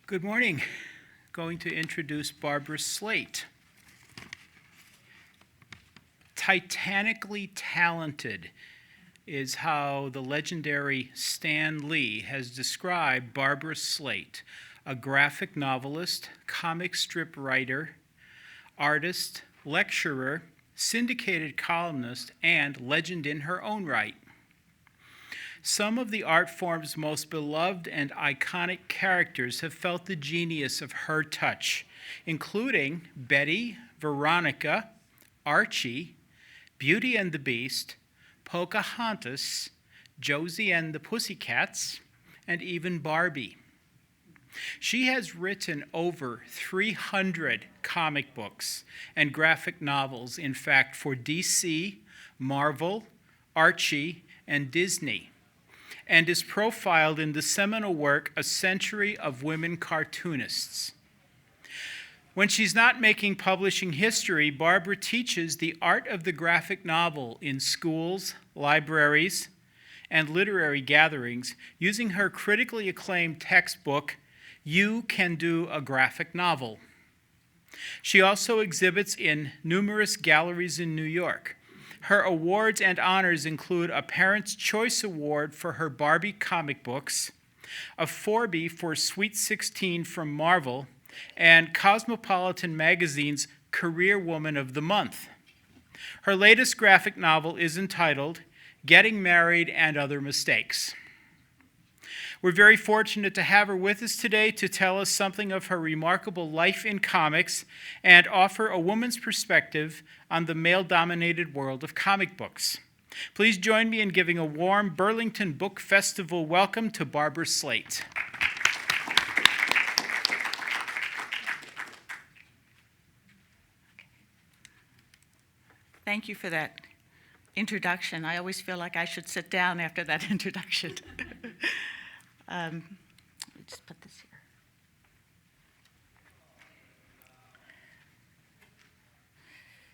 Good morning. Going to introduce Barbara Slate. Titanically talented is how the legendary Stan Lee has described Barbara Slate, a graphic novelist, comic strip writer, artist, lecturer, syndicated columnist, and legend in her own right. Some of the art form's most beloved and iconic characters have felt the genius of her touch, including Betty, Veronica, Archie, Beauty and the Beast, Pocahontas, Josie and the Pussycats, and even Barbie. She has written over 300 comic books and graphic novels, in fact, for DC, Marvel, Archie, and Disney, and is profiled in the seminal work, A Century of Women Cartoonists. When she's not making publishing history, Barbara teaches the art of the graphic novel in schools, libraries, and literary gatherings using her critically acclaimed textbook, You Can Do a Graphic Novel. She also exhibits in numerous galleries in New York. Her awards and honors include a Parents' Choice Award for her Barbie comic books, a Forbie for Sweet 16 from Marvel, and Cosmopolitan Magazine's Career Woman of the Month. Her latest graphic novel is entitled Getting Married and Other Mistakes. We're very fortunate to have her with us today to tell us something of her remarkable life in comics and offer a woman's perspective on the male-dominated world of comic books. Please join me in giving a warm Burlington Book Festival welcome to Barbara Slate. Thank you for that introduction. I always feel like I should sit down after that introduction. Let me just put this here.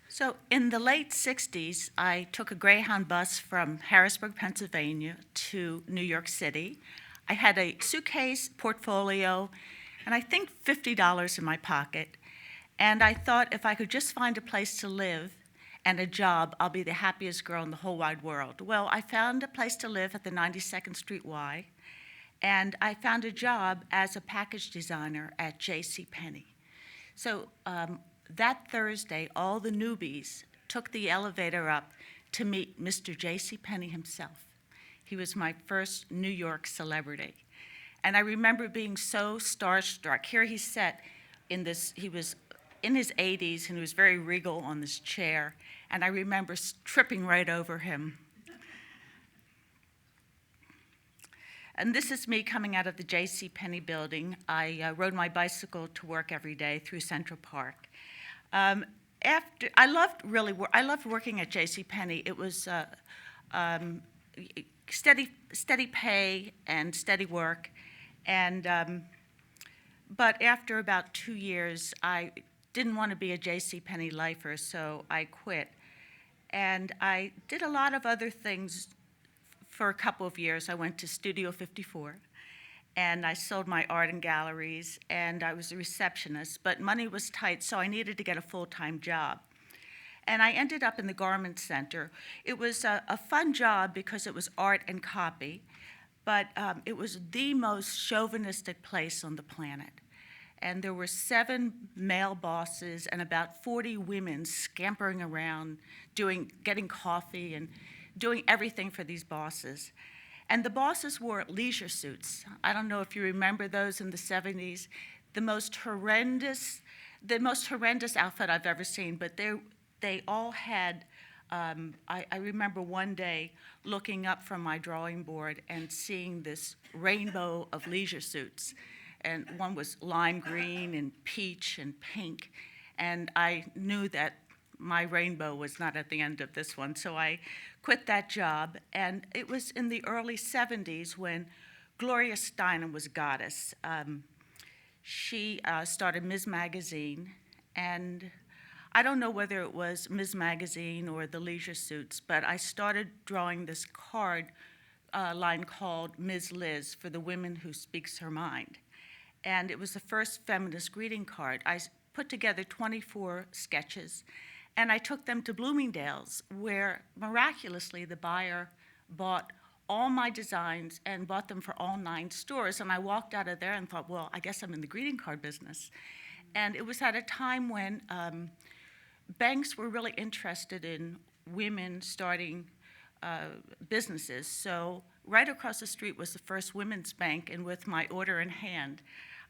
So in the late 60s, I took a Greyhound bus from Harrisburg, Pennsylvania to New York City. I had a suitcase, portfolio, and I think $50 in my pocket. And I thought if I could just find a place to live and a job, I'll be the happiest girl in the whole wide world. Well, I found a place to live at the 92nd Street Y. And I found a job as a package designer at JCPenney. So that Thursday, all the newbies took the elevator up to meet Mr. JCPenney himself. He was my first New York celebrity. And I remember being so starstruck. Here he sat he was in his 80s, and he was very regal on this chair. And I remember tripping right over him. And this is me coming out of the JCPenney building. I rode my bicycle to work every day through Central Park. I loved working at JCPenney. It was steady pay and steady work. But after about 2 years, I didn't want to be a JCPenney lifer, so I quit. And I did a lot of other things. For a couple of years, I went to Studio 54, and I sold my art in galleries, and I was a receptionist, but money was tight, so I needed to get a full-time job. And I ended up in the Garment Center. It was a fun job because it was art and copy, but it was the most chauvinistic place on the planet. And there were 7 male bosses and about 40 women scampering around, getting coffee and doing everything for these bosses. And the bosses wore leisure suits. I don't know if you remember those in the 70s. The most horrendous outfit I've ever seen, but they all had, I remember one day looking up from my drawing board and seeing this rainbow of leisure suits. And one was lime green and peach and pink. And I knew that my rainbow was not at the end of this one, so I quit that job. And it was in the early 70s when Gloria Steinem was goddess. She started Ms. Magazine, and I don't know whether it was Ms. Magazine or the leisure suits, but I started drawing this card line called Ms. Liz, for the women who speaks her mind. and it was the first feminist greeting card. I put together 24 sketches, and I took them to Bloomingdale's, where miraculously the buyer bought all my designs and bought them for all 9 stores. And I walked out of there and thought, well, I guess I'm in the greeting card business. And it was at a time when banks were really interested in women starting businesses. So right across the street was the first women's bank, and with my order in hand,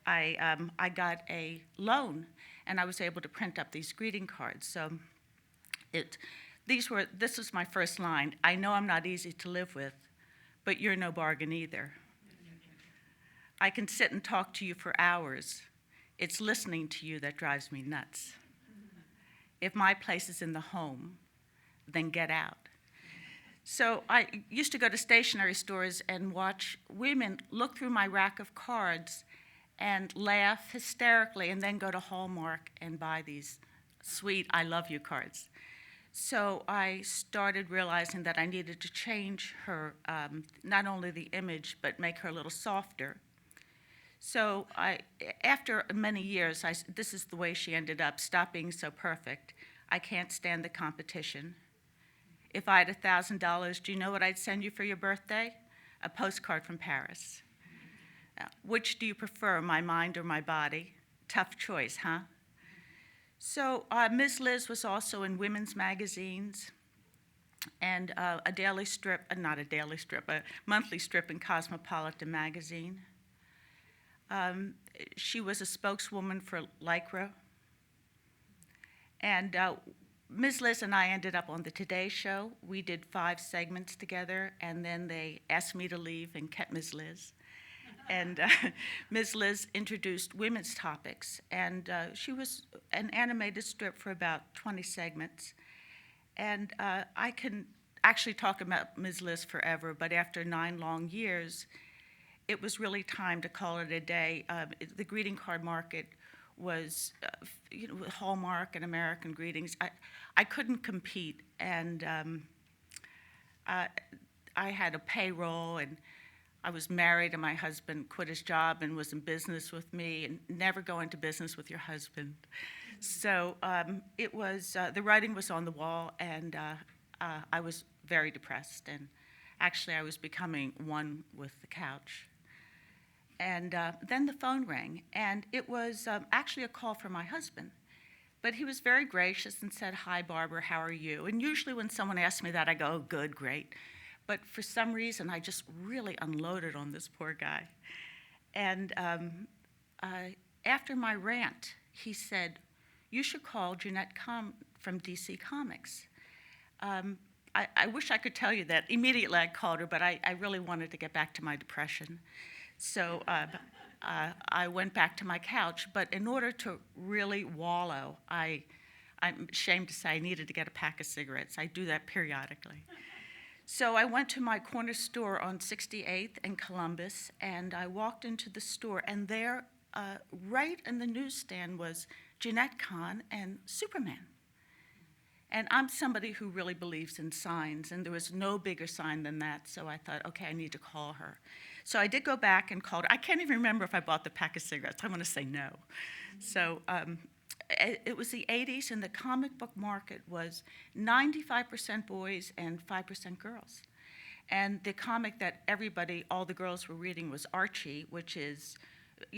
I got a loan, and I was able to print up these greeting cards. So this was my first line. I know I'm not easy to live with, but you're no bargain either. I can sit and talk to you for hours. It's listening to you that drives me nuts. If my place is in the home, then get out. So I used to go to stationery stores and watch women look through my rack of cards and laugh hysterically, and then go to Hallmark and buy these sweet I love you cards. So I started realizing that I needed to change her, not only the image, but make her a little softer. So after many years, this is the way she ended up: stop being so perfect. I can't stand the competition. If I had $1,000, do you know what I'd send you for your birthday? A postcard from Paris. Which do you prefer, my mind or my body? Tough choice, huh? So Ms. Liz was also in women's magazines and a monthly strip in Cosmopolitan magazine. She was a spokeswoman for Lycra. And Ms. Liz and I ended up on the Today Show. We did 5 segments together, and then they asked me to leave and kept Ms. Liz. And Ms. Liz introduced women's topics, and she was an animated strip for about 20 segments. And I can actually talk about Ms. Liz forever, but after 9 long years, it was really time to call it a day. The greeting card market was, with Hallmark and American Greetings, I couldn't compete, and I had a payroll, and I was married, and my husband quit his job and was in business with me, and never go into business with your husband. So it was, the writing was on the wall, and I was very depressed, and actually I was becoming one with the couch. And then the phone rang, and it was actually a call from my husband. But he was very gracious and said, "Hi, Barbara, how are you?" And usually when someone asks me that, I go, "Oh, good, great." But for some reason, I just really unloaded on this poor guy. And after my rant, he said, "You should call Jeanette from DC Comics." I wish I could tell you that immediately I called her, but I really wanted to get back to my depression. So I went back to my couch, but in order to really wallow, I'm ashamed to say I needed to get a pack of cigarettes. I do that periodically. So I went to my corner store on 68th and Columbus, and I walked into the store, and there, right in the newsstand, was Jeanette Kahn and Superman. And I'm somebody who really believes in signs, and there was no bigger sign than that, so I thought, okay, I need to call her. So I did go back and called her. I can't even remember if I bought the pack of cigarettes. I'm going to say no. So it was the 80s, and the comic book market was 95% boys and 5% girls. And the comic that all the girls were reading was Archie, which is,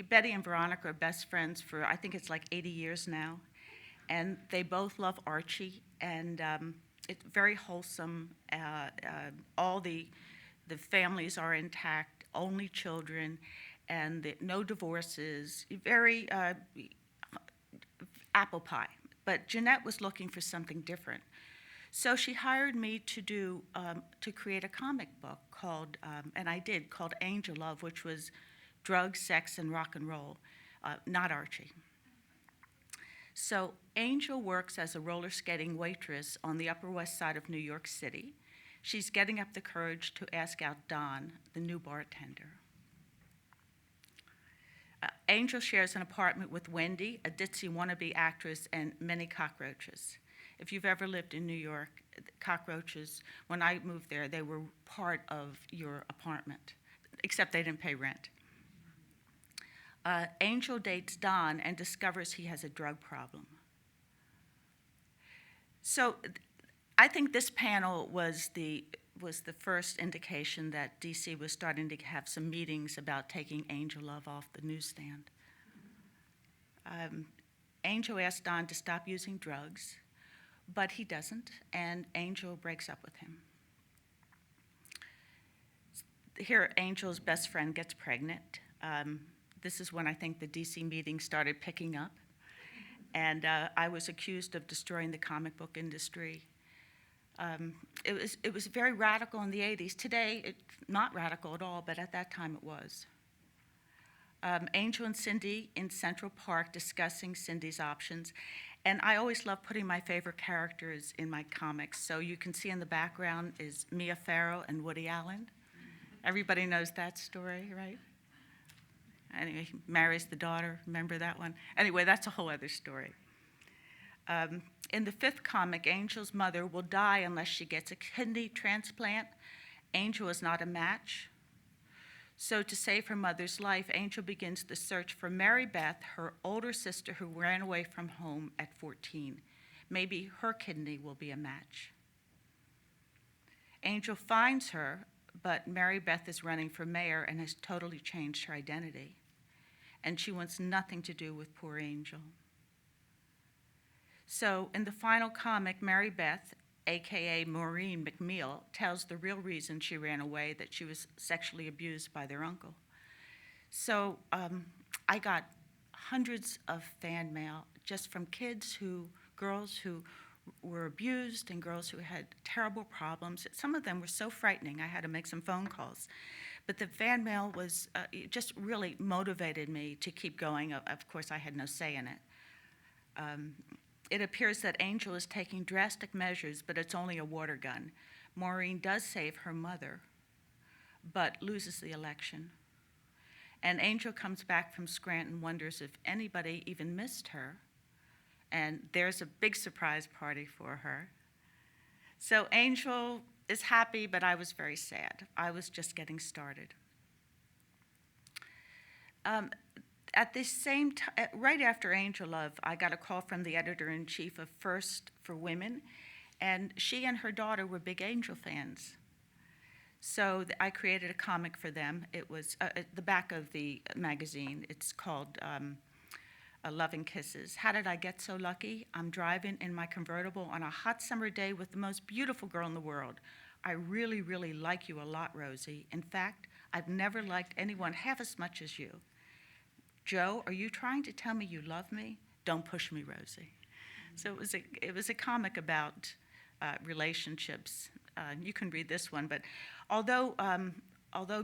Betty and Veronica are best friends for, I think it's like 80 years now. And they both love Archie, and it's very wholesome. All the families are intact, only children, and no divorces, very apple pie. But Jeanette was looking for something different. So she hired me to create a comic book called, and I did, called Angel Love, which was drugs, sex, and rock and roll, not Archie. So Angel works as a roller skating waitress on the Upper West Side of New York City. She's getting up the courage to ask out Don, the new bartender. Angel shares an apartment with Wendy, a ditzy wannabe actress, and many cockroaches. If you've ever lived in New York, cockroaches, when I moved there, they were part of your apartment, except they didn't pay rent. Angel dates Don and discovers he has a drug problem. So I think this panel was the first indication that DC was starting to have some meetings about taking Angel Love off the newsstand. Angel asked Don to stop using drugs, but he doesn't, and Angel breaks up with him. Here, Angel's best friend gets pregnant. This is when I think the DC meeting started picking up, and I was accused of destroying the comic book industry. It was very radical in the 80s. Today, it's not radical at all, but at that time it was. Angel and Cindy in Central Park discussing Cindy's options. And I always love putting my favorite characters in my comics. So you can see in the background is Mia Farrow and Woody Allen. Everybody knows that story, right? Anyway, he marries the daughter. Remember that one? Anyway, that's a whole other story. In the 5th comic, Angel's mother will die unless she gets a kidney transplant. Angel is not a match. So to save her mother's life, Angel begins the search for Mary Beth, her older sister who ran away from home at 14. Maybe her kidney will be a match. Angel finds her, but Mary Beth is running for mayor and has totally changed her identity. And she wants nothing to do with poor Angel. So in the final comic, Mary Beth, AKA Maureen McNeil, tells the real reason she ran away, that she was sexually abused by their uncle. So I got hundreds of fan mail just from girls who were abused and girls who had terrible problems. Some of them were so frightening, I had to make some phone calls. But the fan mail was just really motivated me to keep going. Of course, I had no say in it. It appears that Angel is taking drastic measures, but it's only a water gun. Maureen does save her mother, but loses the election. And Angel comes back from Scranton, wonders if anybody even missed her, and there's a big surprise party for her. So Angel is happy, but I was very sad. I was just getting started. At the same time, right after Angel Love, I got a call from the editor-in-chief of First for Women, and she and her daughter were big Angel fans. So I created a comic for them. It was at the back of the magazine. It's called Love and Kisses. How did I get so lucky? I'm driving in my convertible on a hot summer day with the most beautiful girl in the world. I really, really like you a lot, Rosie. In fact, I've never liked anyone half as much as you. Joe, are you trying to tell me you love me? Don't push me, Rosie. So it was a comic about relationships. You can read this one, but although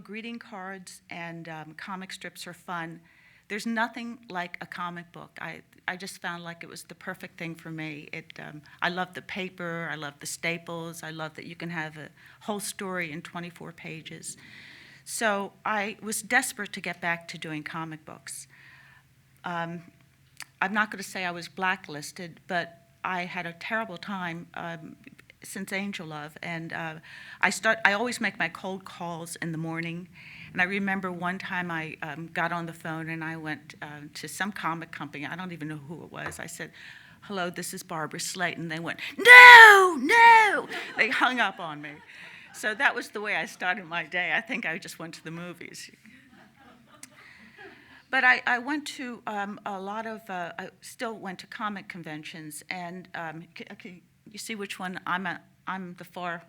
greeting cards and comic strips are fun, there's nothing like a comic book. I just found like it was the perfect thing for me. I love the paper, I love the staples, I love that you can have a whole story in 24 pages. So I was desperate to get back to doing comic books. I'm not going to say I was blacklisted, but I had a terrible time since Angel Love, and I always make my cold calls in the morning. And I remember one time I got on the phone and I went to some comic company. I don't even know who it was. I said, "Hello, this is Barbara Slate," and they went, "No, no!" They hung up on me. So that was the way I started my day. I think I just went to the movies. But I went to a lot of, I still went to comic conventions, and you see which one I'm the far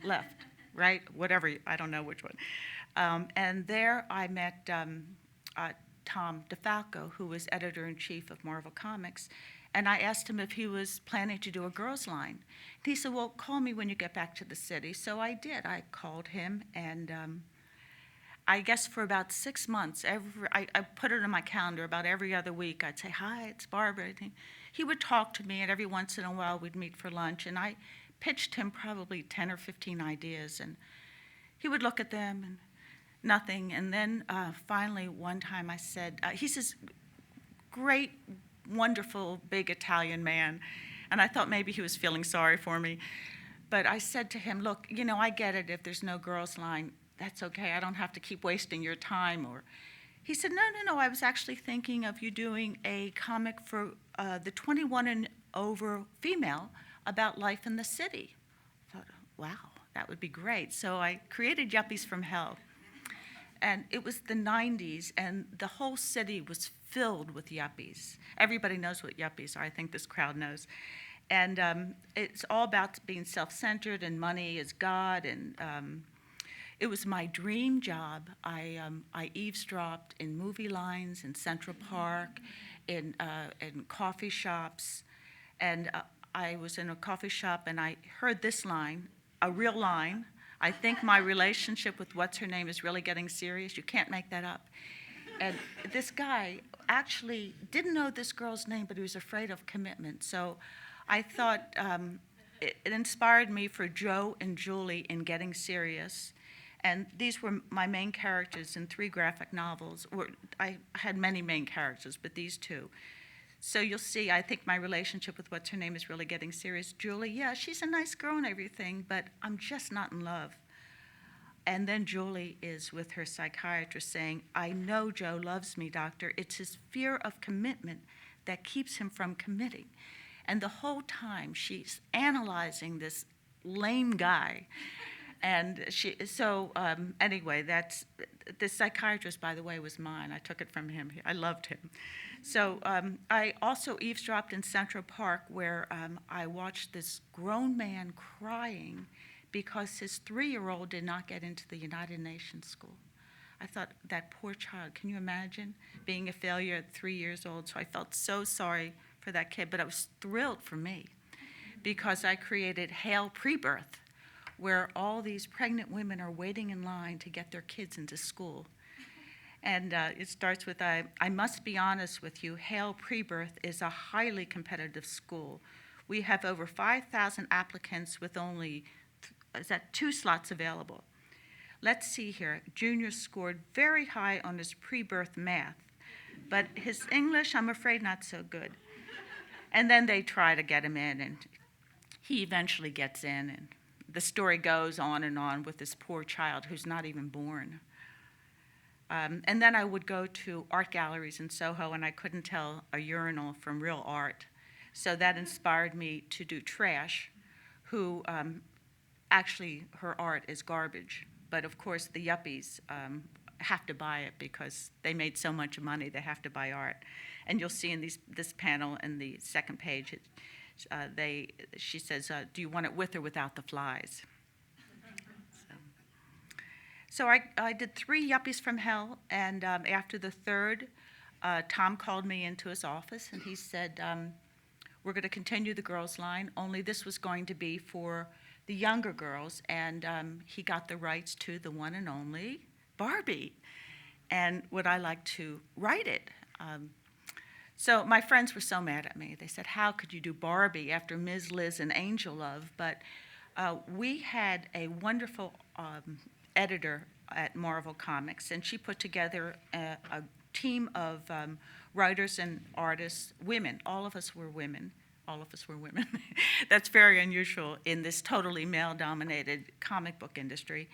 left, right? Whatever, I don't know which one. And there I met Tom DeFalco, who was editor-in-chief of Marvel Comics, and I asked him if he was planning to do a girls' line. And he said, "Well, call me when you get back to the city." So I did. I called him, and I guess for about 6 months, I put it on my calendar about every other week. I'd say, "Hi, it's Barbara." And he would talk to me, and every once in a while we'd meet for lunch. And I pitched him probably 10 or 15 ideas, and he would look at them and nothing. And then finally one time I said, he's this great, wonderful, big Italian man, and I thought maybe he was feeling sorry for me. But I said to him, "Look, I get it if there's no girls' line. That's okay. I don't have to keep wasting your time." He said, no, no, no, I was actually thinking of you doing a comic for the 21 and over female about life in the city. I thought, wow, that would be great. So I created Yuppies from Hell. And it was the 90s, and the whole city was filled with yuppies. Everybody knows what yuppies are. I think this crowd knows. And it's all about being self-centered, and money is God. And it was my dream job. I eavesdropped in movie lines, in Central Park, in coffee shops. And I was in a coffee shop, and I heard this line, a real line. I think my relationship with what's-her-name is really getting serious. You can't make that up. And this guy actually didn't know this girl's name, but he was afraid of commitment. So I thought it inspired me for Joe and Julie in Getting Serious. And these were my main characters in 3 graphic novels. I had many main characters, but these 2. So you'll see, I think my relationship with what's-her-name is really getting serious. Julie, yeah, she's a nice girl and everything, but I'm just not in love. And then Julie is with her psychiatrist saying, I know Joe loves me, doctor. It's his fear of commitment that keeps him from committing. And the whole time she's analyzing this lame guy. And anyway, the psychiatrist, by the way, was mine. I took it from him. I loved him. So I also eavesdropped in Central Park, where I watched this grown man crying because his 3-year-old did not get into the United Nations school. I thought, that poor child. Can you imagine being a failure at 3 years old? So I felt so sorry for that kid, but I was thrilled for me because I created Hail Pre-Birth, where all these pregnant women are waiting in line to get their kids into school. And it starts with, I must be honest with you, Hail Pre-Birth is a highly competitive school. We have over 5,000 applicants with only 2 slots available. Let's see here. Junior scored very high on his pre-birth math, but his English, I'm afraid, not so good. And then they try to get him in, and he eventually gets in, and the story goes on and on with this poor child who's not even born. And then I would go to art galleries in Soho, and I couldn't tell a urinal from real art. So that inspired me to do Trash, who actually her art is garbage. But of course, the yuppies have to buy it because they made so much money, they have to buy art. And you'll see in this panel in the second page, she says, do you want it with or without the flies? So I did 3 Yuppies from Hell, and after the 3rd, Tom called me into his office, and he said, we're going to continue the girls' line, only this was going to be for the younger girls, and he got the rights to the one and only Barbie, and would I like to write it? So my friends were so mad at me. They said, how could you do Barbie after Ms. Liz and Angel Love? But we had a wonderful editor at Marvel Comics, and she put together a team of writers and artists, women. All of us were women. All of us were women. That's very unusual in this totally male-dominated comic book industry.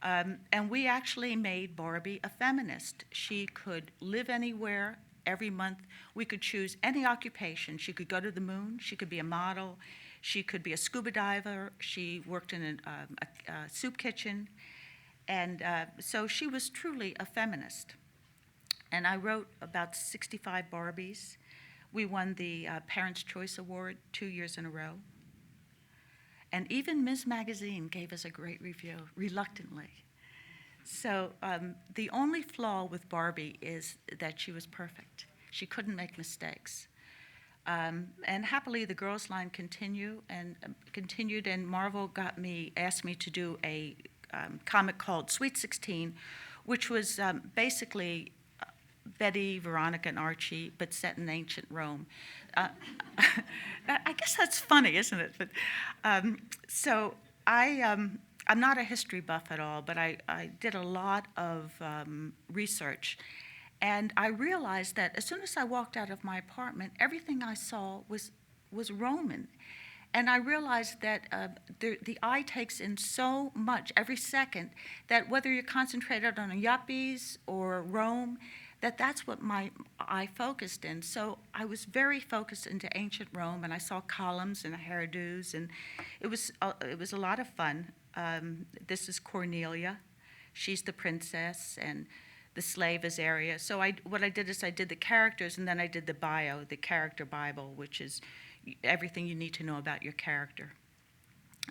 And we actually made Barbie a feminist. She could live anywhere. Every month we could choose any occupation. She could go to the moon. She could be a model. She could be a scuba diver. She worked in a soup kitchen. And so she was truly a feminist. And I wrote about 65 Barbies. We won the Parents' Choice Award 2 years in a row. And even Ms. Magazine gave us a great review, reluctantly. So the only flaw with Barbie is that she was perfect. She couldn't make mistakes. And happily, the girls' line continued, and Marvel asked me to do a comic called Sweet 16, which was basically Betty, Veronica, and Archie, but set in ancient Rome. I guess that's funny, isn't it? But so I'm not a history buff at all, but I did a lot of research, and I realized that as soon as I walked out of my apartment, everything I saw was Roman. And I realized that the eye takes in so much every second that whether you're concentrated on yuppies or Rome, that's what my eye focused in. So I was very focused into ancient Rome, and I saw columns and hairdos, and it was a lot of fun. This is Cornelia. She's the princess, and the slave is Aria. So what I did is I did the characters, and then I did the bio, the character Bible, which is everything you need to know about your character.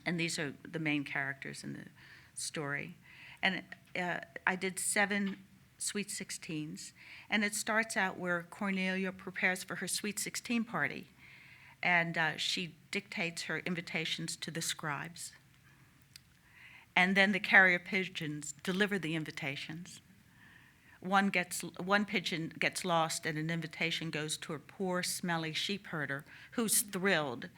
And these are the main characters in the story. And I did 7 Sweet 16s, and it starts out where Cornelia prepares for her Sweet 16 party, and she dictates her invitations to the scribes. And then the carrier pigeons deliver the invitations. One pigeon gets lost, and an invitation goes to a poor, smelly sheep herder who's thrilled,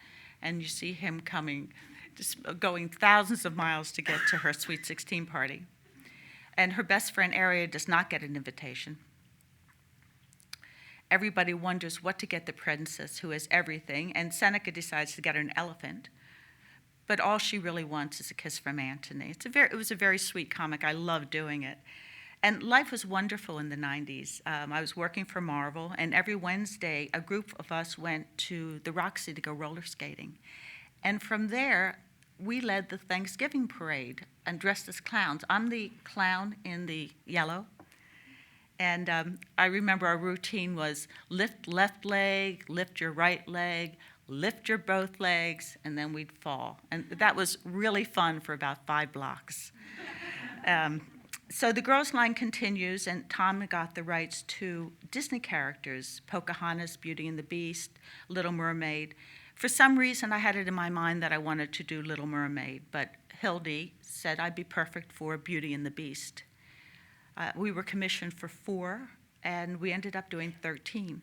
and you see him coming, just going thousands of miles to get to her Sweet 16 party. And her best friend, Aria, does not get an invitation. Everybody wonders what to get the princess, who has everything, and Seneca decides to get her an elephant. But all she really wants is a kiss from Antony. It was a very sweet comic. I loved doing it. And life was wonderful in the 90s. I was working for Marvel, and every Wednesday, a group of us went to the Roxy to go roller skating. And from there, we led the Thanksgiving parade and dressed as clowns. I'm the clown in the yellow. And I remember our routine was lift left leg, lift your right leg, lift your both legs, and then we'd fall. And that was really fun for about 5 blocks. So the girls' line continues, and Tom got the rights to Disney characters, Pocahontas, Beauty and the Beast, Little Mermaid. For some reason, I had it in my mind that I wanted to do Little Mermaid, but Hildy said I'd be perfect for Beauty and the Beast. We were commissioned for 4, and we ended up doing 13.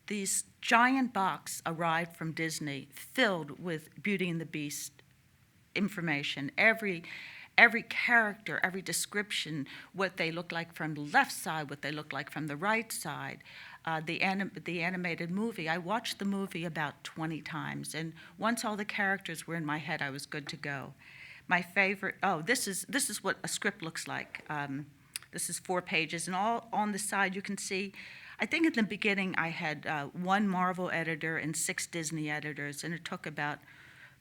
These giant boxes arrived from Disney filled with Beauty and the Beast information, every character, every description, what they look like from the left side, what they look like from the right side. The animated movie, I watched the movie about 20 times, and once all the characters were in my head, I was good to go. My favorite, this is what a script looks like. This is 4 pages, and all on the side you can see, I think in the beginning I had 1 Marvel editor and 6 Disney editors, and it took about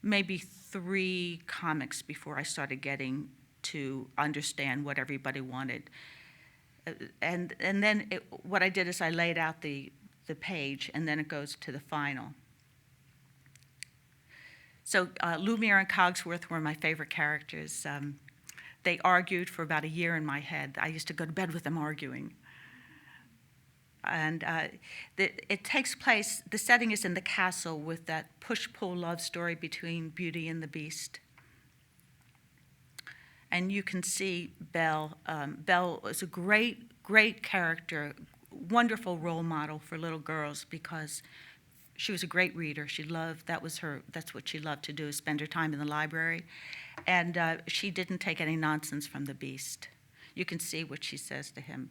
maybe 3 comics before I started getting to understand what everybody wanted. And then what I did is I laid out the page, and then it goes to the final. So Lumiere and Cogsworth were my favorite characters. They argued for about a year in my head. I used to go to bed with them arguing. And it takes place, the setting is in the castle with that push-pull love story between Beauty and the Beast. And you can see Belle. Belle is a great character, wonderful role model for little girls because she was a great reader. That's what she loved to do, spend her time in the library. And she didn't take any nonsense from the Beast. You can see what she says to him.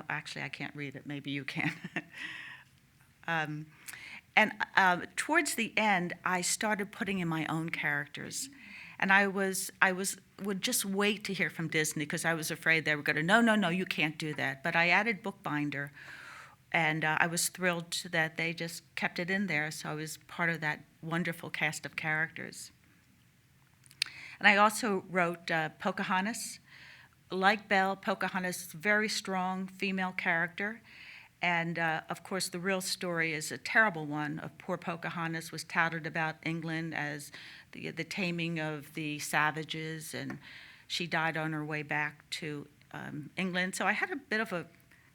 Actually, I can't read it. Maybe you can. And towards the end, I started putting in my own characters. And I would just wait to hear from Disney because I was afraid they were going to, no, you can't do that. But I added Bookbinder, and I was thrilled that they just kept it in there, so I was part of that wonderful cast of characters. And I also wrote Pocahontas. Like Belle, Pocahontas is a very strong female character. And, of course, the real story is a terrible one of poor Pocahontas was touted about England as the taming of the savages, and she died on her way back to England. So I had a bit of a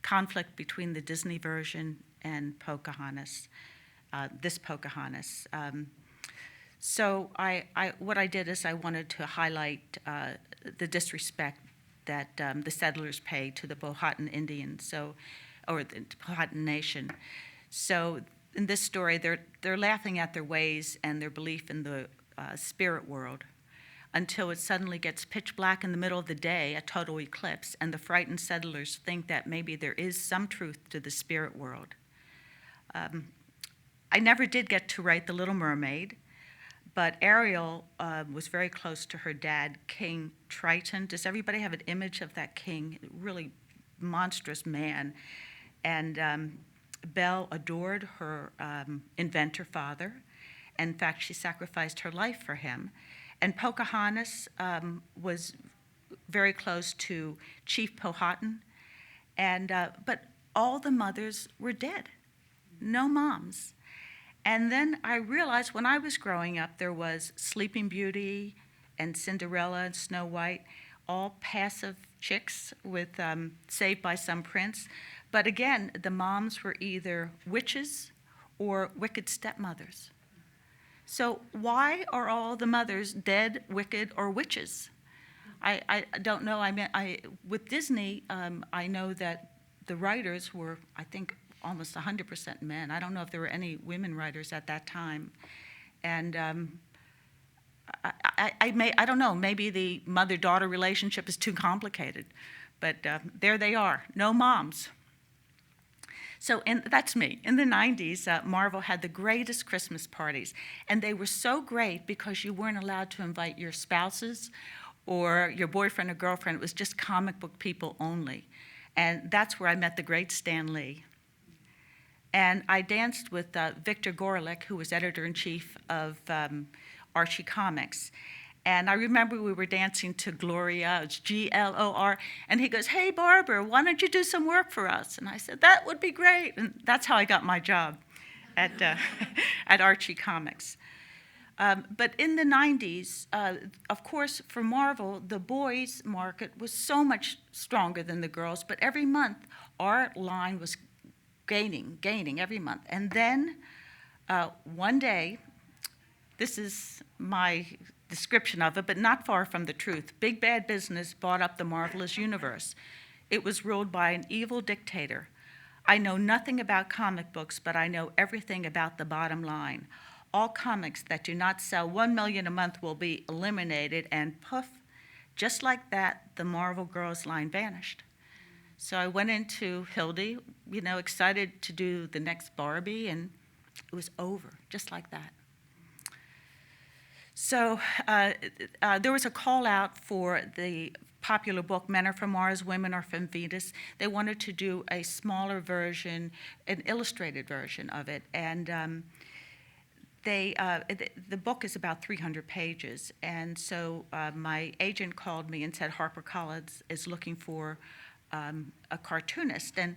conflict between the Disney version and Pocahontas, this Pocahontas. So what I did is I wanted to highlight the disrespect that the settlers paid to the Powhatan Indians, or the Powhatan Nation. So in this story, they're laughing at their ways and their belief in the spirit world until it suddenly gets pitch black in the middle of the day, a total eclipse, and the frightened settlers think that maybe there is some truth to the spirit world. I never did get to write The Little Mermaid, But Ariel was very close to her dad, King Triton. Does everybody have an image of that king? Really monstrous man. And Belle adored her inventor father. In fact, she sacrificed her life for him. And Pocahontas was very close to Chief Powhatan. But all the mothers were dead, no moms. And then I realized when I was growing up, there was Sleeping Beauty and Cinderella and Snow White, all passive chicks with Saved by Some Prince. But again, the moms were either witches or wicked stepmothers. So why are all the mothers dead, wicked, or witches? I don't know. With Disney, I know that the writers were, I think, almost 100% men. I don't know if there were any women writers at that time. And I don't know, maybe the mother-daughter relationship is too complicated. But there they are, no moms. So that's me. In the 90s, Marvel had the greatest Christmas parties. And they were so great because you weren't allowed to invite your spouses or your boyfriend or girlfriend. It was just comic book people only. And that's where I met the great Stan Lee. And I danced with Victor Gorelick, who was editor-in-chief of Archie Comics. And I remember we were dancing to Gloria, it's Glor, and he goes, "Hey, Barbara, why don't you do some work for us?" And I said, "That would be great." And that's how I got my job at Archie Comics. But in the 90s, of course, for Marvel, the boys' market was so much stronger than the girls, but every month our line was gaining every month. And then one day, this is my description of it, but not far from the truth, Big Bad Business bought up the Marvelous Universe. It was ruled by an evil dictator. I know nothing about comic books, but I know everything about the bottom line. All comics that do not sell 1 million a month will be eliminated, and poof, just like that, the Marvel Girls line vanished. So I went into Hildy, excited to do the next Barbie, and it was over, just like that. So there was a call out for the popular book, Men Are From Mars, Women Are From Venus. They wanted to do a smaller version, an illustrated version of it. And the book is about 300 pages. And so my agent called me and said HarperCollins is looking for a cartoonist. And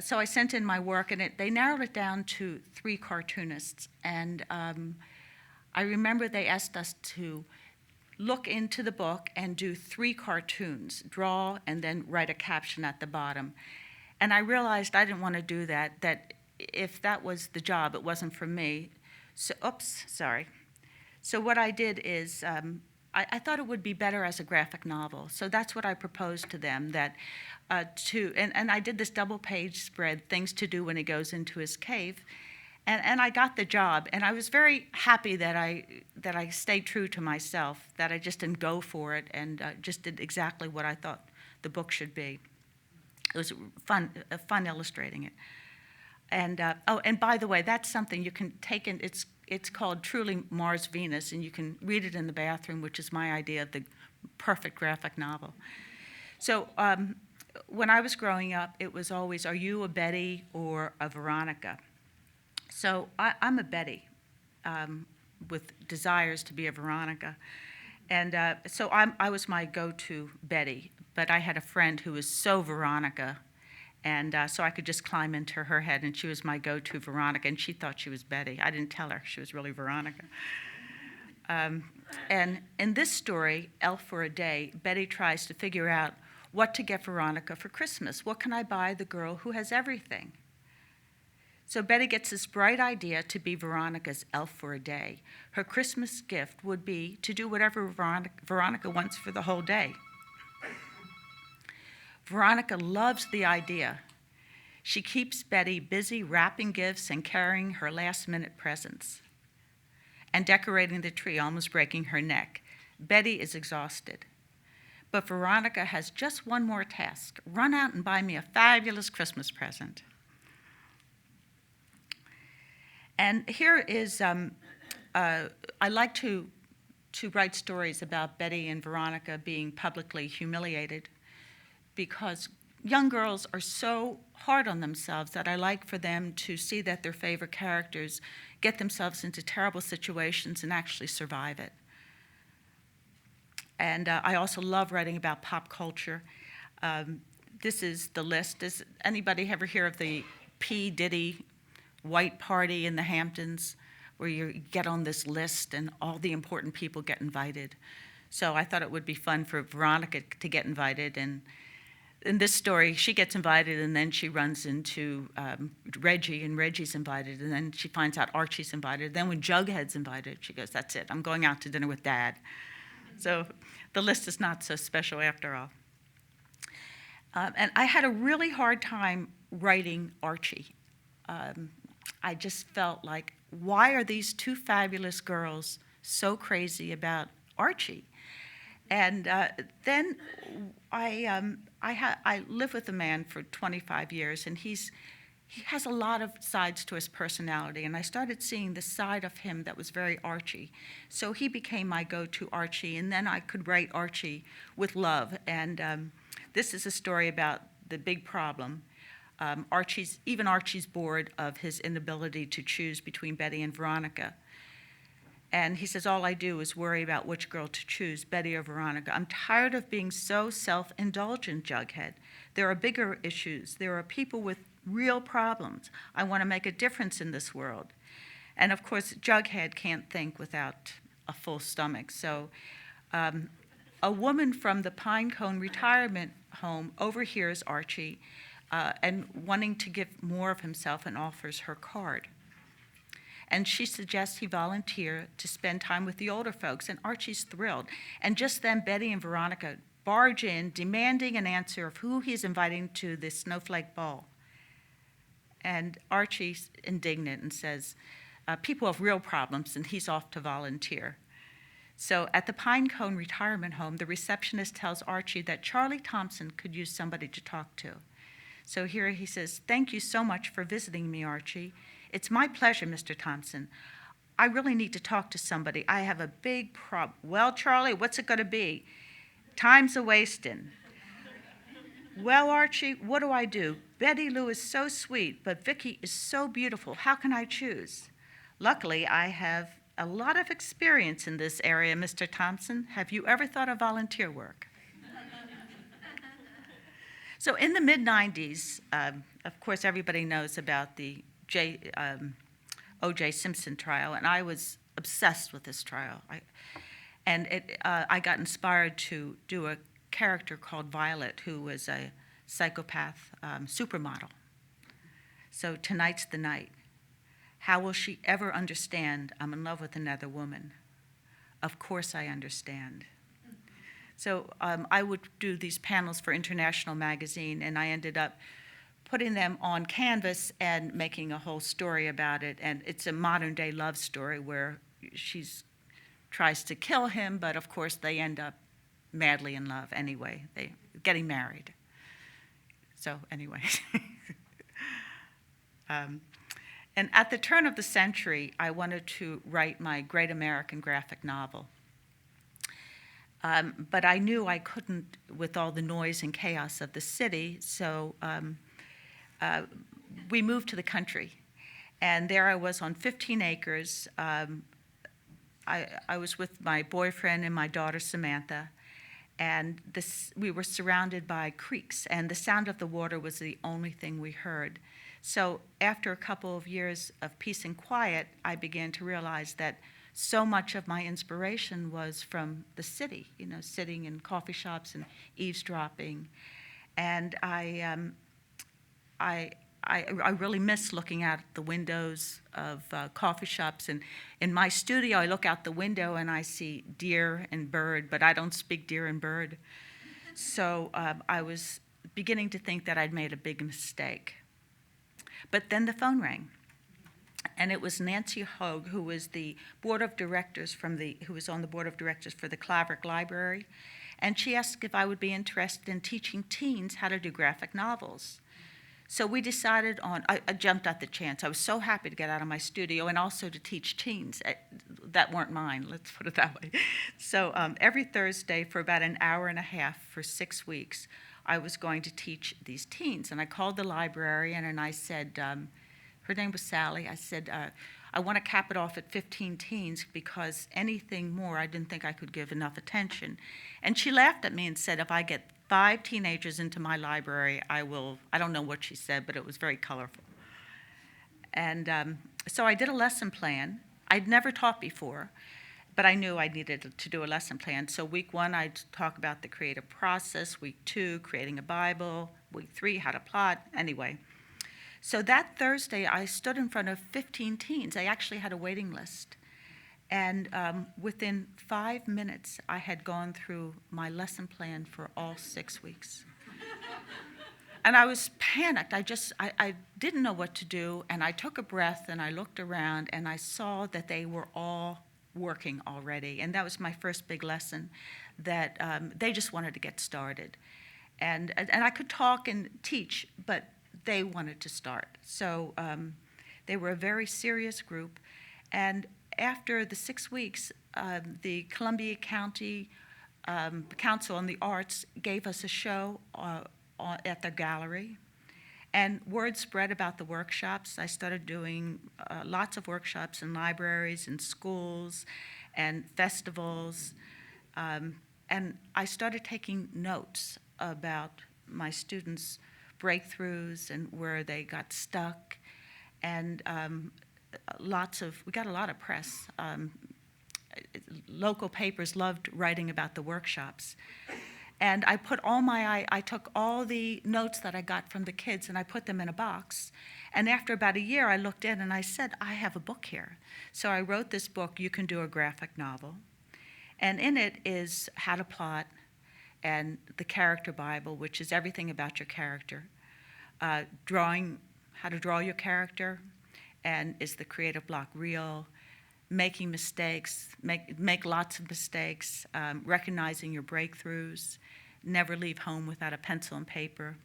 so I sent in my work, and they narrowed it down to 3 cartoonists. And I remember they asked us to look into the book and do 3 cartoons, draw and then write a caption at the bottom. And I realized I didn't want to do that if that was the job, it wasn't for me. So, So what I did is I thought it would be better as a graphic novel. So that's what I proposed to them, that and I did this double-page spread, things to do when he goes into his cave. And I got the job, and I was very happy that I stayed true to myself, that I just didn't go for it and just did exactly what I thought the book should be. It was fun illustrating it. And and by the way, that's something you can take in. It's called Truly Mars Venus, and you can read it in the bathroom, which is my idea of the perfect graphic novel. So when I was growing up, it was always, are you a Betty or a Veronica? So I'm a Betty with desires to be a Veronica. And so I was my go-to Betty, but I had a friend who was so Veronica, and so I could just climb into her head, and she was my go-to Veronica, and she thought she was Betty. I didn't tell her she was really Veronica. And in this story, Elf for a Day, Betty tries to figure out what to get Veronica for Christmas. What can I buy the girl who has everything? So Betty gets this bright idea to be Veronica's elf for a day. Her Christmas gift would be to do whatever Veronica wants for the whole day. Veronica loves the idea. She keeps Betty busy wrapping gifts and carrying her last-minute presents and decorating the tree, almost breaking her neck. Betty is exhausted. But Veronica has just one more task: run out and buy me a fabulous Christmas present. And here is I like to write stories about Betty and Veronica being publicly humiliated, because young girls are so hard on themselves that I like for them to see that their favorite characters get themselves into terrible situations and actually survive it. And I also love writing about pop culture. This is the list. Does anybody ever hear of the P. Diddy white party in the Hamptons, where you get on this list and all the important people get invited? So I thought it would be fun for Veronica to get invited, and in this story, she gets invited, and then she runs into Reggie, and Reggie's invited, and then she finds out Archie's invited. Then when Jughead's invited, she goes, "That's it, I'm going out to dinner with Dad." So the list is not so special after all. And I had a really hard time writing Archie. I just felt like, why are these two fabulous girls so crazy about Archie? And then I lived with a man for 25 years, and he has a lot of sides to his personality, and I started seeing the side of him that was very Archie. So he became my go-to Archie, and then I could write Archie with love. And this is a story about the big problem. Even Archie's bored of his inability to choose between Betty and Veronica. And he says, all I do is worry about which girl to choose, Betty or Veronica. I'm tired of being so self-indulgent, Jughead. There are bigger issues. There are people with real problems. I want to make a difference in this world. And of course, Jughead can't think without a full stomach. So a woman from the Pinecone retirement home overhears Archie and wanting to give more of himself, and offers her card. And she suggests he volunteer to spend time with the older folks, and Archie's thrilled. And just then, Betty and Veronica barge in, demanding an answer of who he's inviting to this snowflake ball. And Archie's indignant and says, people have real problems, and he's off to volunteer. So at the Pinecone retirement home, the receptionist tells Archie that Charlie Thompson could use somebody to talk to. So here he says, "Thank you so much for visiting me, Archie. It's my pleasure, Mr. Thompson. I really need to talk to somebody. I have a big problem." "Well, Charlie, what's it going to be?" "Time's a-wasting." "Well, Archie, what do I do? Betty Lou is so sweet, but Vicky is so beautiful. How can I choose?" "Luckily, I have a lot of experience in this area, Mr. Thompson. Have you ever thought of volunteer work?" So in the mid-'90s, of course, everybody knows about the O.J. Simpson trial, and I was obsessed with this trial. I got inspired to do a character called Violet, who was a psychopath supermodel. So tonight's the night. How will she ever understand I'm in love with another woman? Of course I understand. So I would do these panels for International Magazine, and I ended up putting them on canvas and making a whole story about it. And it's a modern-day love story where she tries to kill him, but of course they end up madly in love anyway. They're getting married. So anyway. And at the turn of the century, I wanted to write my great American graphic novel. But I knew I couldn't with all the noise and chaos of the city, so we moved to the country. And there I was on 15 acres. I was with my boyfriend and my daughter, Samantha, and we were surrounded by creeks, and the sound of the water was the only thing we heard. So after a couple of years of peace and quiet, I began to realize that so much of my inspiration was from the city, sitting in coffee shops and eavesdropping. And I really miss looking out the windows of coffee shops. And in my studio, I look out the window and I see deer and bird, but I don't speak deer and bird. So I was beginning to think that I'd made a big mistake. But then the phone rang. And it was Nancy Hogue, who was the board of directors who was on the board of directors for the Claverick Library, and she asked if I would be interested in teaching teens how to do graphic novels. So we decided on, I jumped at the chance. I was so happy to get out of my studio and also to teach teens that weren't mine, let's put it that way. So every Thursday for about an hour and a half for 6 weeks, I was going to teach these teens. And I called the librarian and I said, her name was Sally, I said, I want to cap it off at 15 teens because anything more, I didn't think I could give enough attention. And she laughed at me and said, if I get 5 teenagers into my library, I don't know what she said, but it was very colorful. And so I did a lesson plan. I'd never taught before, but I knew I needed to do a lesson plan. So week 1, I'd talk about the creative process. Week 2, creating a Bible. Week 3, how to plot. Anyway, so that Thursday, I stood in front of 15 teens. I actually had a waiting list. And within 5 minutes, I had gone through my lesson plan for all 6 weeks. And I was panicked. I didn't know what to do. And I took a breath and I looked around and I saw that they were all working already. And that was my first big lesson, that they just wanted to get started. And I could talk and teach, but they wanted to start. So they were a very serious group. And after the 6 weeks, the Columbia County Council on the Arts gave us a show at the gallery. And word spread about the workshops. I started doing lots of workshops in libraries and schools and festivals. And I started taking notes about my students' breakthroughs and where they got stuck. And we got a lot of press. Local papers loved writing about the workshops. And I took all the notes that I got from the kids and I put them in a box. And after about a year, I looked in and I said, I have a book here. So I wrote this book, You Can Do a Graphic Novel. And in it is how to plot and the character Bible, which is everything about your character. How to draw your character, and is the creative block real? Making mistakes, make lots of mistakes, recognizing your breakthroughs, never leave home without a pencil and paper.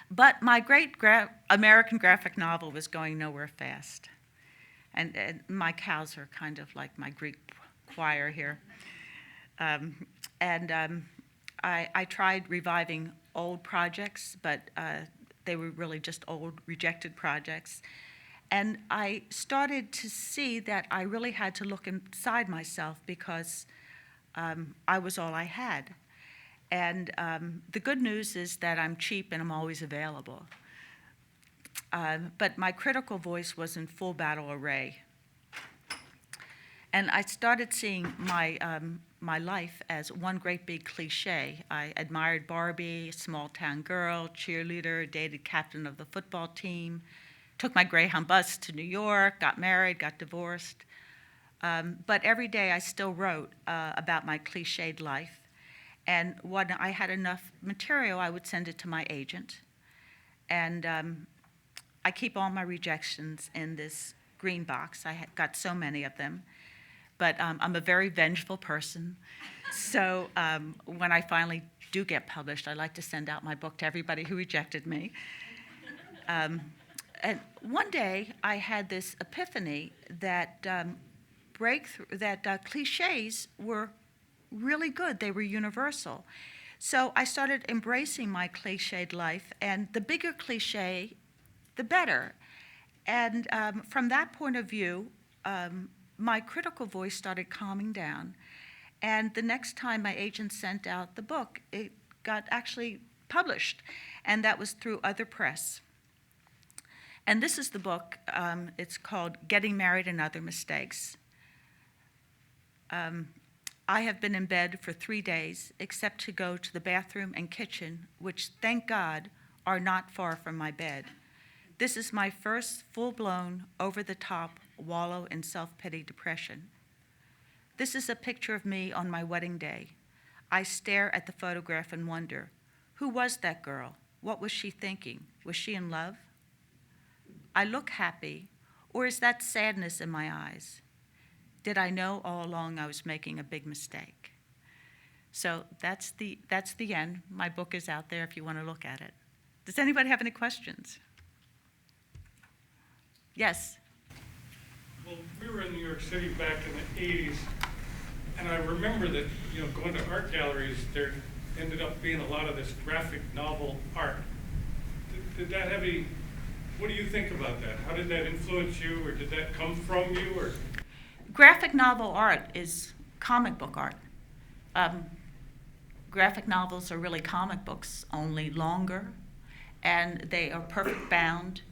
But my great American graphic novel was going nowhere fast. And my cows are kind of like my Greek choir here. I tried reviving old projects, but they were really just old, rejected projects. And I started to see that I really had to look inside myself because I was all I had. And the good news is that I'm cheap and I'm always available. But my critical voice was in full battle array. And I started seeing my life as one great big cliche. I admired Barbie, small town girl, cheerleader, dated captain of the football team, took my Greyhound bus to New York, got married, got divorced. But every day I still wrote about my cliched life. And when I had enough material, I would send it to my agent. And I keep all my rejections in this green box. I got so many of them. But I'm a very vengeful person. So when I finally do get published, I like to send out my book to everybody who rejected me. And one day I had this epiphany that cliches were really good. They were universal. So I started embracing my cliched life, and the bigger cliche, the better. And from that point of view, my critical voice started calming down. And the next time my agent sent out the book, it got actually published, and that was through other press. And this is the book. It's called Getting Married and Other Mistakes. I have been in bed for 3 days, except to go to the bathroom and kitchen, which, thank God, are not far from my bed. This is my first full-blown, over-the-top wallow in self-pity depression. This is a picture of me on my wedding day. I stare at the photograph and wonder, who was that girl? What was she thinking? Was she in love? I look happy, or is that sadness in my eyes? Did I know all along I was making a big mistake? So that's the end. My book is out there if you want to look at it. Does anybody have any questions? Yes. Well, we were in New York City back in the 80s, and I remember that, going to art galleries, there ended up being a lot of this graphic novel art. Did that have any, what do you think about that? How did that influence you, or did that come from you, or? Graphic novel art is comic book art. Graphic novels are really comic books, only longer, and they are perfect bound,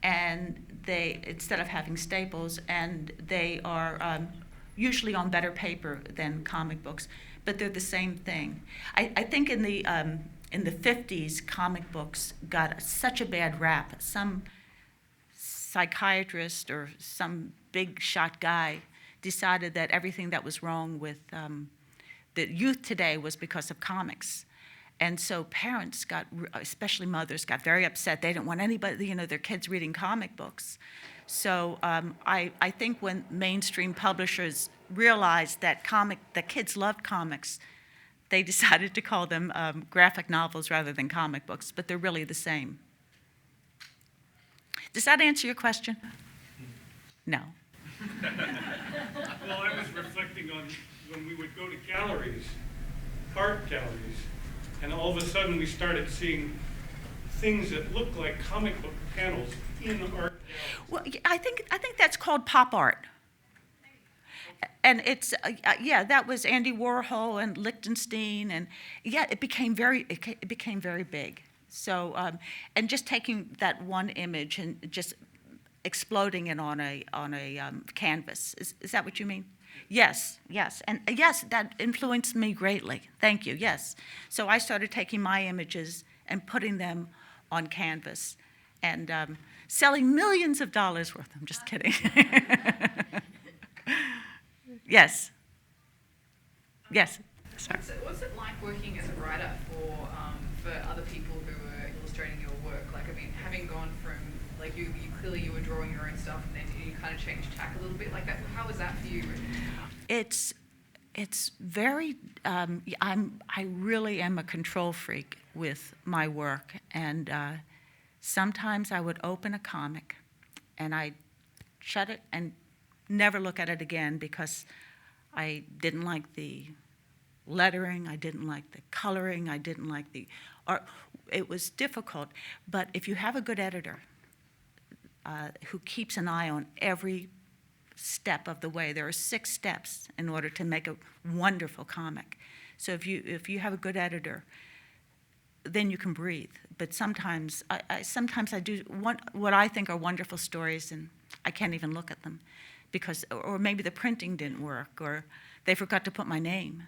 and they, instead of having staples, and they are usually on better paper than comic books, but they're the same thing. I think in the 50s, comic books got such a bad rap. Some psychiatrist or some big shot guy decided that everything that was wrong with the youth today was because of comics. And so parents got, especially mothers, got very upset. They didn't want anybody, their kids reading comic books. So I think when mainstream publishers realized that the kids loved comics, they decided to call them graphic novels rather than comic books, but they're really the same. Does that answer your question? No. Well, I was reflecting on when we would go to galleries, art galleries, and all of a sudden we started seeing things that looked like comic book panels in art galleries. Well, I think that's called pop art. And it's, that was Andy Warhol and Lichtenstein, and it became very big. So, and just taking that one image and just exploding it on a canvas. Is that what you mean? Yes, and yes, that influenced me greatly. Thank you, yes. So I started taking my images and putting them on canvas and selling millions of dollars worth. I'm just kidding. Yes. Sorry. So what's it like working as a writer for other people who are illustrating your work? Like, I mean, having gone from, like, you clearly you were drawing your own stuff and then you kind of changed tack a little bit. Like, how was that for you? It's very, I really am a control freak with my work, and sometimes I would open a comic and I'd shut it and never look at it again because I didn't like the lettering, I didn't like the coloring, I didn't like the art. It was difficult, but if you have a good editor who keeps an eye on every step of the way, there are 6 steps in order to make a wonderful comic. So if you have a good editor, then you can breathe. But sometimes I do what I think are wonderful stories, and I can't even look at them because, or maybe the printing didn't work, or they forgot to put my name,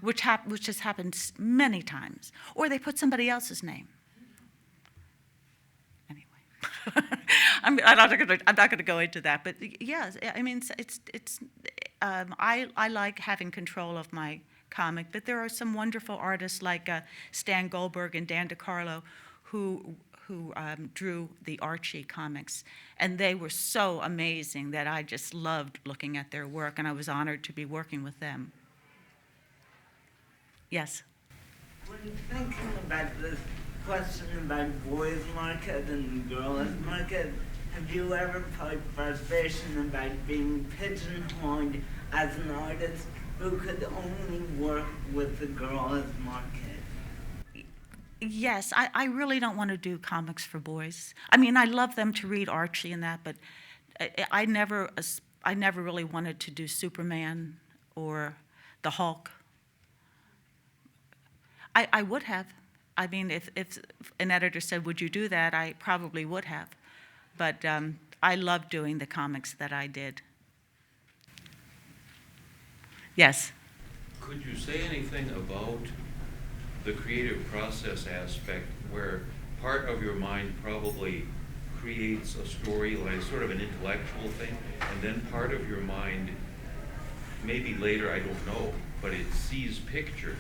which has happened many times, or they put somebody else's name. Anyway, I'm not going to go into that, but yeah, I mean, I like having control of my comic, but there are some wonderful artists like Stan Goldberg and Dan DeCarlo who drew the Archie comics, and they were so amazing that I just loved looking at their work, and I was honored to be working with them. Yes? When thinking about this question about boys' market and girls' market, have you ever felt frustration about being pigeonholed as an artist who could only work with the girls' market? Yes, I really don't want to do comics for boys. I mean, I love them to read Archie and that, but I never really wanted to do Superman or the Hulk. I would have. I mean, if an editor said, would you do that, I probably would have. But I love doing the comics that I did. Yes? Could you say anything about the creative process aspect where part of your mind probably creates a story, like sort of an intellectual thing, and then part of your mind, maybe later, I don't know, but it sees pictures?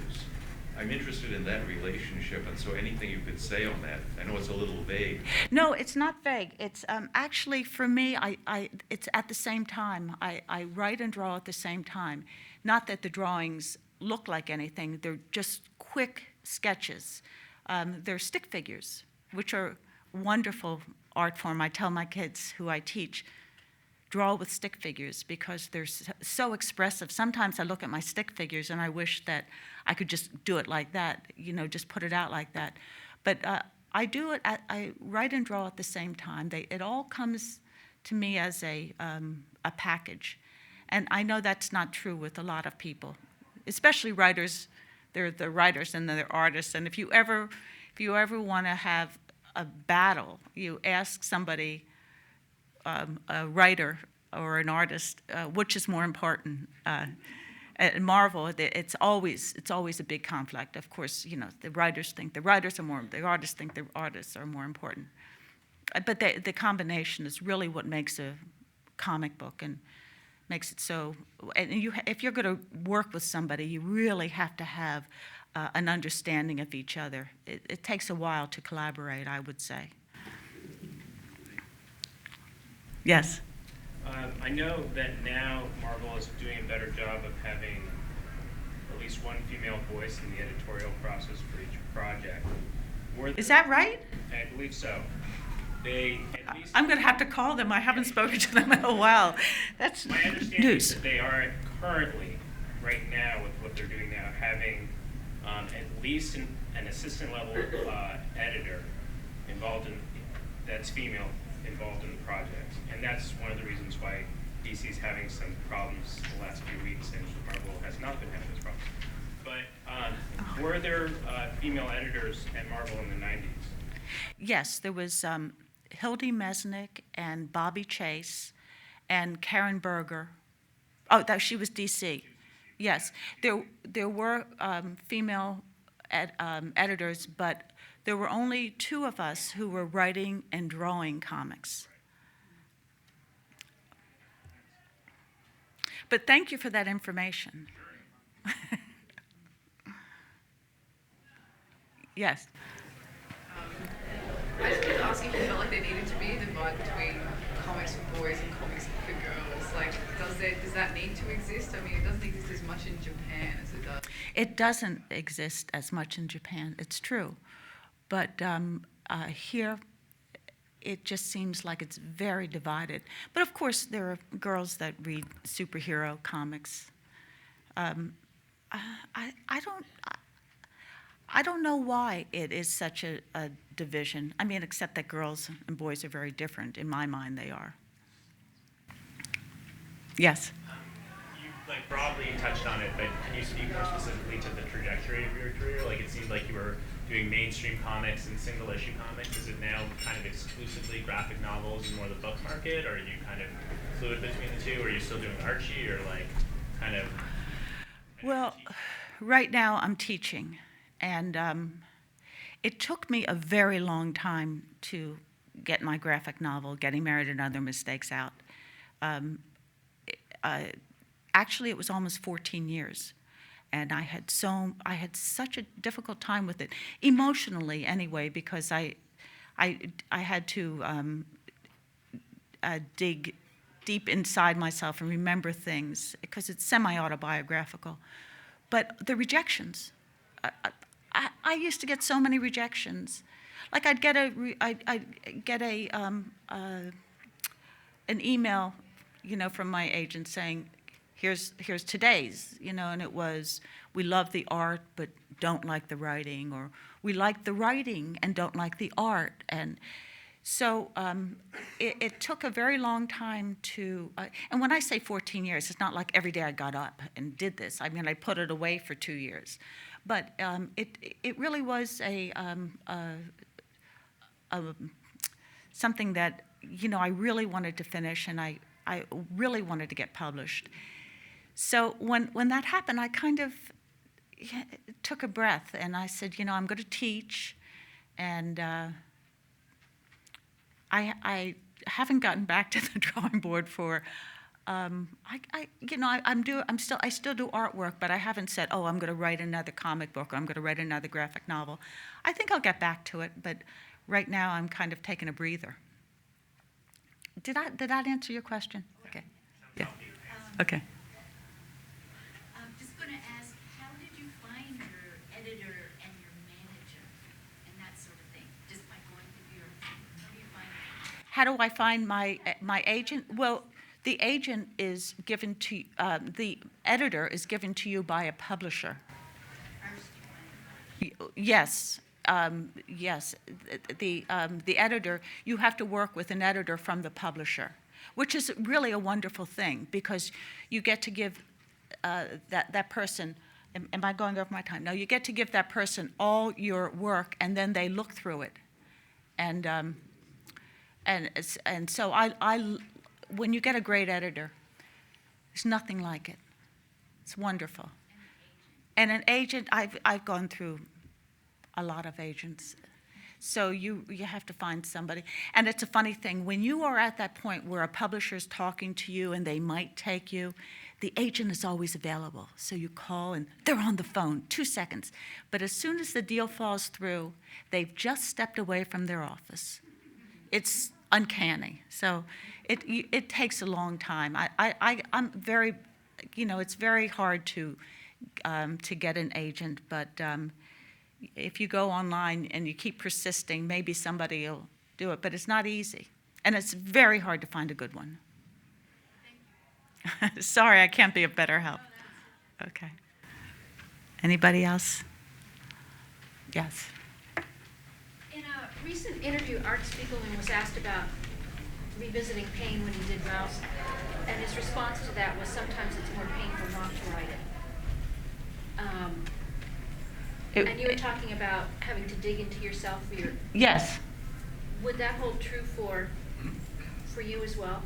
I'm interested in that relationship, and so anything you could say on that. I know it's a little vague. No, it's not vague. It's actually, for me, it's at the same time. I write and draw at the same time. Not that the drawings look like anything. They're just quick sketches They're stick figures, which are wonderful art form. I tell my kids who I teach, draw with stick figures because they're so expressive. Sometimes I look at my stick figures and I wish that I could just do it like that, just put it out like that. But I do it, I write and draw at the same time. It all comes to me as a package. And I know that's not true with a lot of people, especially writers. They're the writers and they're artists. And if you ever want to have a battle, you ask somebody, a writer or an artist, which is more important. At Marvel, it's always a big conflict. Of course, the writers think the writers are more, the artists think the artists are more important. But the combination is really what makes a comic book and makes it so. And if you're going to work with somebody, you really have to have an understanding of each other. It takes a while to collaborate, I would say. Yes. I know that now Marvel is doing a better job of having at least one female voice in the editorial process for each project. Is that right? I believe so. They at least. I'm going to have to call them. I haven't spoken to them in a while. That's My understanding news. is that they are currently, right now, with what they're doing now, having at least an assistant level editor involved that's female, involved in the project. And that's one of the reasons why DC's having some problems the last few weeks, and Marvel has not been having those problems. But were there female editors at Marvel in the 90s? Yes, there was Hildy Mesnick and Bobby Chase and Karen Berger. Oh, she was DC. Yes, there were female editors, but there were only 2 of us who were writing and drawing comics. But thank you for that information. Yes. I just wanted to ask if you felt like there needed to be a divide between comics for boys and comics for girls. Like, does that need to exist? I mean, it doesn't exist as much in Japan as it does. It doesn't exist as much in Japan, it's true. But here, it just seems like it's very divided. But of course, there are girls that read superhero comics. I don't know why it is such a division. I mean, except that girls and boys are very different. In my mind, they are. Yes? You broadly touched on it, but can you speak more specifically to the trajectory of your career? It seemed like you were doing mainstream comics and single issue comics. Is it now kind of exclusively graphic novels and more the book market, or are you kind of fluid between the two? Or are you still doing Archie, or kind of? Well, right now I'm teaching, and it took me a very long time to get my graphic novel, Getting Married and Other Mistakes, out. Actually, it was almost 14 years. And I had such a difficult time with it, emotionally anyway, because I had to dig deep inside myself and remember things, because it's semi-autobiographical. But the rejections, I used to get so many rejections. I'd get an email, from my agent saying, here's today's, and it was, we love the art but don't like the writing, or we like the writing and don't like the art. And so it took a very long time to, and when I say 14 years, it's not like every day I got up and did this. I mean, I put it away for 2 years. But it really was something that, I really wanted to finish, and I really wanted to get published. So when that happened, I kind of took a breath, and I said, I'm going to teach, and I haven't gotten back to the drawing board for. I still do artwork, but I haven't said, I'm going to write another comic book, or I'm going to write another graphic novel. I think I'll get back to it, but right now I'm kind of taking a breather. Did that answer your question? Okay. Yeah. Okay. I'm just going to ask, how did you find your editor and your manager? How do I find my agent? Well, the agent is given to, the editor is given to you by a publisher. Yes, yes. The editor, you have to work with an editor from the publisher, which is really a wonderful thing because you get to give that person, am I going over my time? No, you get to give that person all your work and then they look through it. And so when you get a great editor, there's nothing like it. It's wonderful. And an agent, I've gone through a lot of agents. So you have to find somebody. And it's a funny thing, when you are at that point where a publisher's talking to you and they might take you, the agent is always available. So you call and they're on the phone, 2 seconds. But as soon as the deal falls through, they've just stepped away from their office. It's uncanny. So it takes a long time. I'm very, it's very hard to get an agent, but if you go online and you keep persisting, maybe somebody will do it, but it's not easy. And it's very hard to find a good one. Sorry, I can't be of better help. Okay. Anybody else? Yes. In a recent interview, Art Spiegelman was asked about revisiting pain when he did Mouse, and his response to that was sometimes it's more painful not to write it. And you were talking about having to dig into yourself for your... Yes. Would that hold true for you as well?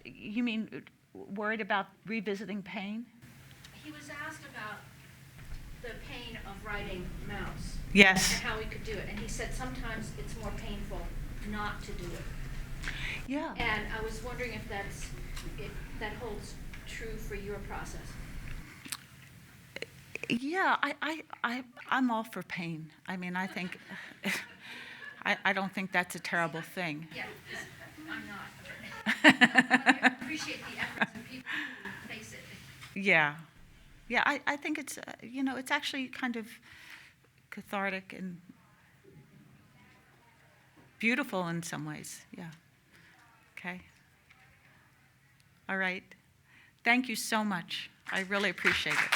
You mean worried about revisiting pain? He was asked about the pain of writing Mouse. Yes. And how he could do it. And he said sometimes it's more painful not to do it. Yeah. And I was wondering if that holds true for your process. Yeah, I'm all for pain. I mean, I think, I don't think that's a terrible thing. Yeah, I'm not. I appreciate the efforts of people who face it. Yeah. Yeah, I think it's, it's actually kind of cathartic and beautiful in some ways. Yeah. Okay. All right. Thank you so much. I really appreciate it.